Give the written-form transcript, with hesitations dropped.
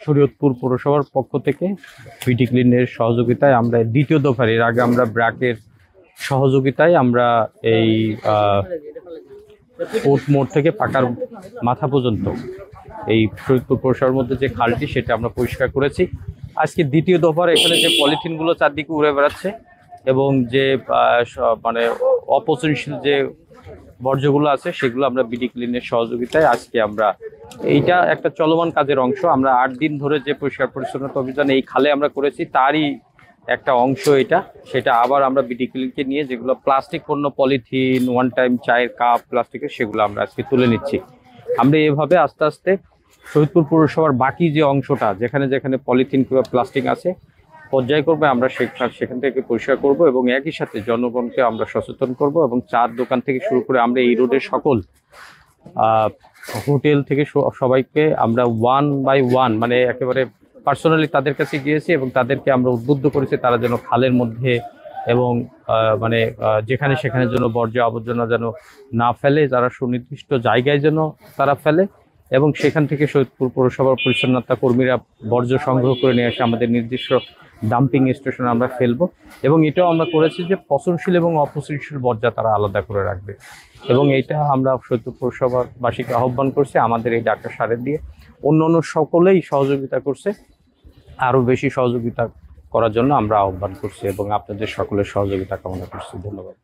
শরীয়তপুর পৌরসভার পক্ষ থেকে বিডি ক্লিনের সহযোগিতায় আমরা দ্বিতীয় দফার, এর আগে আমরা ব্র্যাকের সহযোগিতায় আমরা এই কোর্ট মোড় থেকে পাকার মাথা পর্যন্ত এই শরীয়তপুর পৌরসভার মধ্যে যে খালটি সেটা আমরা পরিষ্কার করেছি। আজকে দ্বিতীয় দফার এখানে যে পলিথিনগুলো চারদিকে উড়ে বেড়াচ্ছে এবং যে মানে অপচনশীল যে বর্জ্যগুলো আছে সেগুলো আমরা বিডি ক্লিনের সহযোগিতায় আজকে আমরা, এইটা একটা চলমান কাজের অংশ। আমরা 8 দিন ধরে যে পরিষ্কার পরিচ্ছন্নতা অভিযান এই খালে আমরা করেছি তারই একটা অংশ এটা। সেটা আবার আমরা বিডি ক্লিনকে নিয়ে যেগুলো প্লাস্টিক পণ্য, পলিথিন, ওয়ান টাইম চায়ের কাপ প্লাস্টিকের, সেগুলো আমরা আজকে তুলে নিচ্ছি। আমরা এভাবে আস্তে আস্তে শরীয়তপুর পৌরসভার বাকি যে অংশটা যেখানে যেখানে পলিথিন কিংবা প্লাস্টিক আছে পর্যায়ক্রমে আমরা সেখান থেকে পরিষ্কার করব এবং একই সাথে জনগণকে আমরা সচেতন করব এবং চার দোকান থেকে শুরু করে আমরা এই রোডের সকল হোটেল থেকে সবাইকে আমরা 1 বাই 1 মানে একেবারে পার্সোনালি তাদের কাছে গিয়েছি এবং তাদেরকে আমরা উদ্বুদ্ধ করেছি তারা যেন খালের মধ্যে এবং মানে যেখানে সেখানে যেন বর্জ্য আবর্জনা যেন না ফেলে, যারা সুনির্দিষ্ট জায়গায় যেন তারা ফেলে এবং সেখান থেকে শরীয়তপুর পৌরসভার পরিচ্ছন্নতা কর্মীরা বর্জ্য সংগ্রহ করে নিয়ে এসে আমাদের নির্দিষ্ট ডাম্পিং স্টেশনে আমরা ফেলবো। এবং এটাও আমরা করেছি যে পচনশীল এবং অপচনশীল বর্জ্য তারা আলাদা করে রাখবে এবং এইটা আমরা শরীয়তপুর পৌরসভাবাসীকে আহ্বান করছি। আমাদের এই ডাক্তার সারের দিয়ে অন্য সকলেই সহযোগিতা করছে, আরও বেশি সহযোগিতা করার জন্য আমরা আহ্বান করছি এবং আপনাদের সকলের সহযোগিতা কামনা করছি। ধন্যবাদ।